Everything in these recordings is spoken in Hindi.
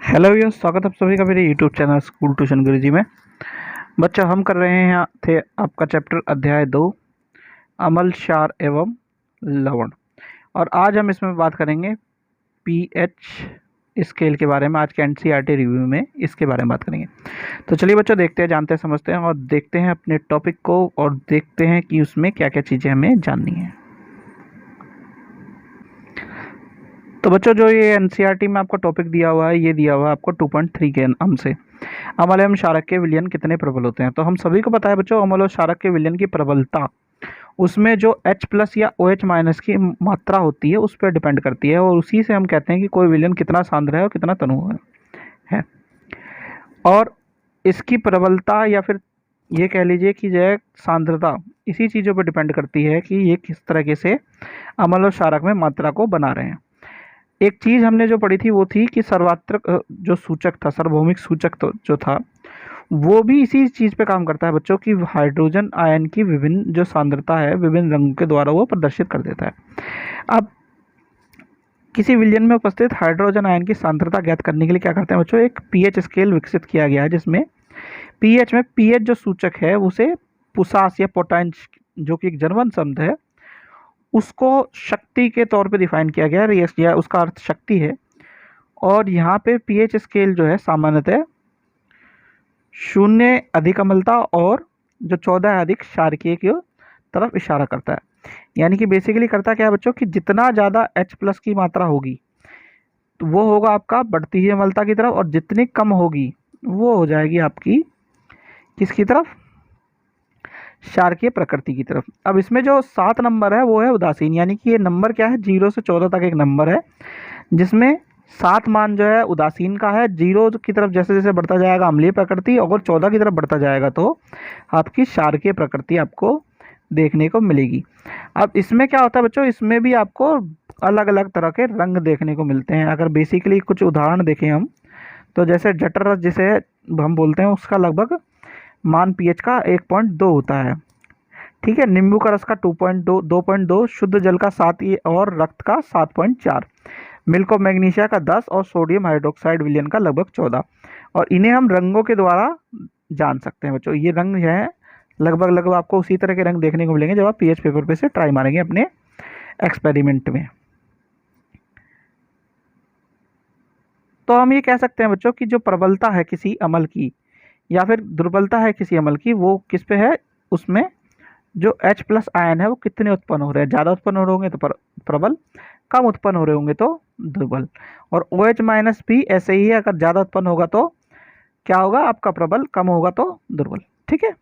हेलो व्यूअर्स, स्वागत है आप सभी का मेरे यूट्यूब चैनल स्कूल ट्यूशन गुरुजी में। बच्चों, हम कर रहे हैं यहाँ थे आपका चैप्टर अध्याय 2 अम्ल, क्षार एवं लवण। और आज हम इसमें बात करेंगे पीएच स्केल के बारे में। आज के एनसीईआरटी रिव्यू में इसके बारे में बात करेंगे। तो चलिए बच्चों, देखते हैं, जानते हैं, समझते हैं और देखते हैं अपने टॉपिक को और देखते हैं कि उसमें क्या क्या चीज़ें हमें जाननी है। तो बच्चों, जो ये एनसीईआरटी में आपको टॉपिक दिया हुआ है, ये दिया हुआ है आपको 2.3 के अम्ल से अम्ल एवं क्षारक के विलयन कितने प्रबल होते हैं। तो हम सभी को पता है बच्चों, अम्ल और क्षारक के विलयन की प्रबलता उसमें जो H+ या OH- की मात्रा होती है उस पर डिपेंड करती है, और उसी से हम कहते हैं कि कोई विलयन कितना सांद्र है और कितना तनु है। और इसकी प्रबलता या फिर ये कह लीजिए कि जो है सांद्रता इसी चीज़ों पर डिपेंड करती है कि ये किस तरीके से अम्ल और क्षारक में मात्रा को बना रहे हैं। एक चीज़ हमने जो पढ़ी थी वो थी कि सर्वात्मक जो सूचक था, सार्वभौमिक सूचक तो जो था, वो भी इसी चीज़ पे काम करता है बच्चों की हाइड्रोजन आयन की विभिन्न जो सांद्रता है विभिन्न रंगों के द्वारा वो प्रदर्शित कर देता है। अब किसी विलयन में उपस्थित हाइड्रोजन आयन की सांद्रता ज्ञात करने के लिए क्या करते हैं बच्चों, एक पीएच स्केल विकसित किया गया है, जिसमें पीएच जो सूचक है उसे पुसास या पोटेंश, जो कि एक जर्मन शब्द है, उसको शक्ति के तौर पे डिफाइन किया गया है, या उसका अर्थ शक्ति है। और यहाँ पे पीएच स्केल जो है सामान्यतः 0 अधिक अम्लता और जो 14 अधिक क्षारकीय की तरफ इशारा करता है। यानी कि बेसिकली करता क्या है बच्चों कि जितना ज़्यादा H+ की मात्रा होगी तो वो होगा आपका बढ़ती हुई अम्लता की तरफ, और जितनी कम होगी वो हो जाएगी आपकी किसकी तरफ, क्षारकीय प्रकृति की तरफ। अब इसमें जो 7 नंबर है वो है उदासीन, यानी कि ये नंबर क्या है, 0 से 14 तक एक नंबर है, जिसमें 7 मान जो है उदासीन का है। 0 की तरफ जैसे जैसे बढ़ता जाएगा अम्लीय प्रकृति, और 14 की तरफ बढ़ता जाएगा तो आपकी क्षारकीय प्रकृति आपको देखने को मिलेगी। अब इसमें क्या होता है बच्चों, इसमें भी आपको अलग अलग तरह के रंग देखने को मिलते हैं। अगर बेसिकली कुछ उदाहरण देखें हम, तो जैसे जठर रस जिसे हम बोलते हैं, उसका लगभग मान पीएच का 1.2 होता है। ठीक है। नींबू का रस का 2.2, शुद्ध जल का 7 और रक्त का 7.4, मिल्क ऑफ मैग्नीशिया का 10 और सोडियम हाइड्रोक्साइड विलयन का लगभग 14। और इन्हें हम रंगों के द्वारा जान सकते हैं बच्चों। ये रंग है लगभग आपको उसी तरह के रंग देखने को मिलेंगे जब आप पीएच पेपर पे से ट्राई मारेंगे अपने एक्सपेरिमेंट में। तो हम ये कह सकते हैं बच्चों कि जो प्रबलता है किसी अम्ल की या फिर दुर्बलता है किसी अम्ल की, वो किस पे है, उसमें जो H+ आयन है वो कितने उत्पन्न हो रहे हैं। ज़्यादा उत्पन्न हो रहे होंगे तो प्रबल, कम उत्पन्न हो रहे होंगे तो दुर्बल। और OH- भी ऐसे ही है, अगर ज़्यादा उत्पन्न होगा तो क्या होगा आपका प्रबल, कम होगा तो दुर्बल। ठीक है।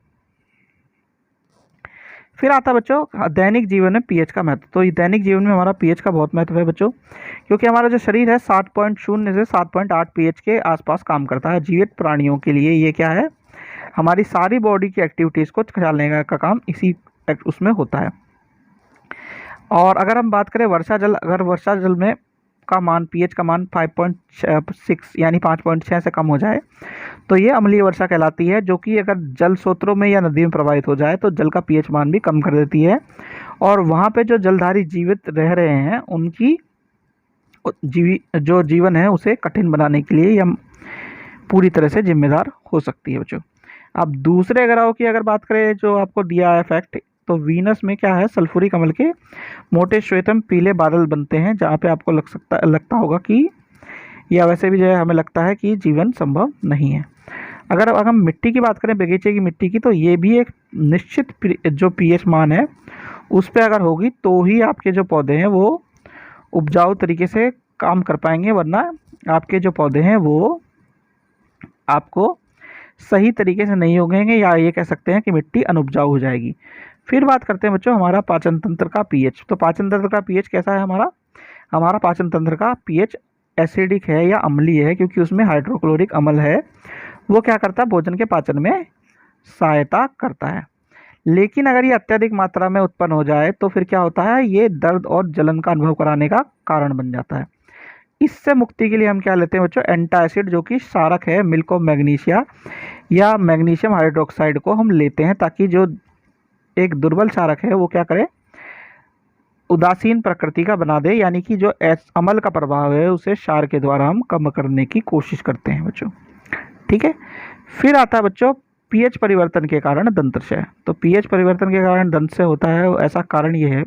फिर आता है बच्चों दैनिक जीवन में पीएच का महत्व। तो दैनिक जीवन में हमारा पीएच का बहुत महत्व है बच्चों, क्योंकि हमारा जो शरीर है 7.0 से 7.8 पीएच के आसपास काम करता है। जीवित प्राणियों के लिए ये क्या है, हमारी सारी बॉडी की एक्टिविटीज़ को चलाने का काम इसी उसमें होता है। और अगर हम बात करें वर्षा जल, अगर वर्षा जल में का मान पीएच का मान 5.6 यानी 5.6 से कम हो जाए तो ये अम्लीय वर्षा कहलाती है, जो कि अगर जल स्रोतों में या नदी में प्रवाहित हो जाए तो जल का पीएच मान भी कम कर देती है, और वहाँ पे जो जलधारी जीवित रह रहे हैं उनकी जो जीवन है उसे कठिन बनाने के लिए यह पूरी तरह से जिम्मेदार हो सकती है बच्चों। अब दूसरे ग्रहों की अगर बात करें जो आपको दिया है फैक्ट, तो वीनस में क्या है, सल्फ्यूरिक अम्ल के मोटे श्वेतम पीले बादल बनते हैं, जहाँ पे आपको लगता होगा कि, या वैसे भी जो है हमें लगता है कि जीवन संभव नहीं है। अगर हम मिट्टी की बात करें, बगीचे की मिट्टी की, तो ये भी एक निश्चित जो पीएच मान है उस पर अगर होगी तो ही आपके जो पौधे हैं वो उपजाऊ तरीके से काम कर पाएंगे, वरना आपके जो पौधे हैं वो आपको सही तरीके से नहीं उगेंगे, या ये कह सकते हैं कि मिट्टी अनुपजाऊ हो जाएगी। फिर बात करते हैं बच्चों हमारा पाचन तंत्र का पीएच। तो पाचन तंत्र का पीएच कैसा है हमारा पाचन तंत्र का पीएच एसिडिक है या अम्लीय है, क्योंकि उसमें हाइड्रोक्लोरिक अम्ल है। वो क्या करता है, भोजन के पाचन में सहायता करता है। लेकिन अगर ये अत्यधिक मात्रा में उत्पन्न हो जाए तो फिर क्या होता है, ये दर्द और जलन का अनुभव कराने का कारण बन जाता है। इससे मुक्ति के लिए हम क्या लेते हैं बच्चों, एंटासिड, जो कि क्षारक है, मिल्क ऑफ मैग्नीशिया या मैग्नीशियम हाइड्रोक्साइड को हम लेते हैं, ताकि जो एक दुर्बल क्षारक है वो क्या करे, उदासीन प्रकृति का बना दे, यानी कि जो अमल का प्रभाव है उसे क्षार के द्वारा हम कम करने की कोशिश करते हैं बच्चों। ठीक है। फिर आता है बच्चों पीएच परिवर्तन के कारण दंतक्षय। तो पीएच परिवर्तन के कारण दंतक्षय होता है, ऐसा कारण ये है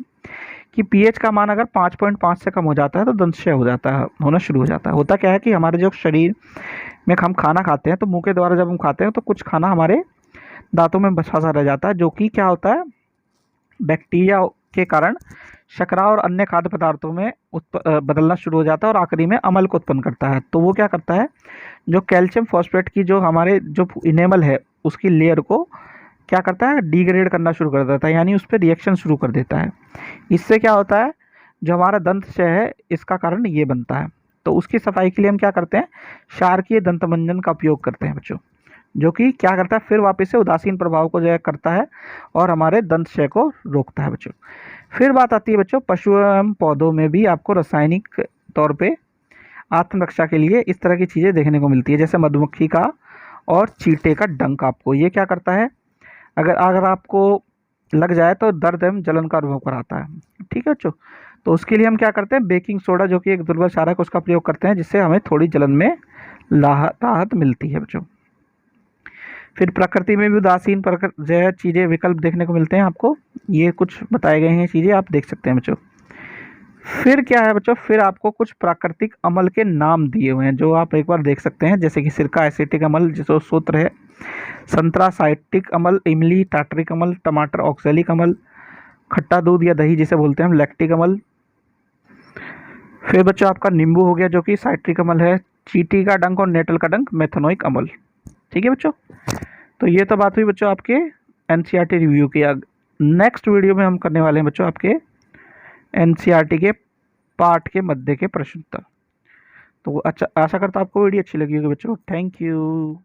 कि पीएच का मान अगर 5.5 से कम हो जाता है तो दंतक्षय हो जाता है, होना शुरू हो जाता है। होता क्या है कि हमारे जो शरीर में हम खाना खाते हैं तो मुंह के द्वारा जब हम खाते हैं तो कुछ खाना हमारे दांतों में बसा सा रह जाता है, जो कि क्या होता है, बैक्टीरिया के कारण शर्करा और अन्य खाद्य पदार्थों में बदलना शुरू हो जाता है और आखिरी में अम्ल को उत्पन्न करता है। तो वो क्या करता है, जो कैल्शियम फॉस्फेट की जो हमारे जो इनेमल है उसकी लेयर को क्या करता है, डिग्रेड करना शुरू कर देता है, यानी उस पर रिएक्शन शुरू कर देता है। इससे क्या होता है, जो हमारा दंतक्षय है इसका कारण ये बनता है। तो उसकी सफाई के लिए हम क्या करते हैं, क्षारकीय दंतमंजन का उपयोग करते हैं बच्चों, जो कि क्या करता है, फिर वापस से उदासीन प्रभाव को जो है करता है और हमारे दंतक्षय को रोकता है बच्चों। फिर बात आती है बच्चों पशु एवं पौधों में भी आपको रासायनिक तौर पे आत्मरक्षा के लिए इस तरह की चीज़ें देखने को मिलती है, जैसे मधुमक्खी का और चींटे का डंक। आपको ये क्या करता है, अगर अगर आपको लग जाए तो दर्द एवं जलन का अनुभव कराता है। ठीक है बच्चों। तो उसके लिए हम क्या करते हैं, बेकिंग सोडा जो कि एक दुर्बल क्षारक उसका प्रयोग करते हैं, जिससे हमें थोड़ी जलन में राहत मिलती है बच्चों। फिर प्रकृति में भी उदासीन जो है चीज़ें विकल्प देखने को मिलते हैं आपको, ये कुछ बताए गए हैं चीज़ें, आप देख सकते हैं बच्चों। फिर क्या है बच्चों, फिर आपको कुछ प्राकृतिक अम्ल के नाम दिए हुए हैं जो आप एक बार देख सकते हैं, जैसे कि सिरका एसिटिक अम्ल जो सूत्र है, संतरा साइट्रिक अम्ल, इमली टार्टरिक अम्ल, टमाटर ऑक्सैलिक अम्ल, खट्टा दूध या दही जिसे बोलते हैं हम लैक्टिक अम्ल। फिर बच्चों आपका नींबू हो गया जो कि साइट्रिक अम्ल है, चींटी का डंक और नेटल का डंक मेथनोइक अम्ल। ठीक है बच्चों। तो ये तो बात हुई बच्चों आपके एनसीईआरटी रिव्यू की। नेक्स्ट वीडियो में हम करने वाले हैं बच्चों आपके एनसीईआरटी के पार्ट के मध्य के प्रश्न उत्तर। तो अच्छा, आशा करता हूँ आपको वीडियो अच्छी लगी होगी बच्चों। Thank you.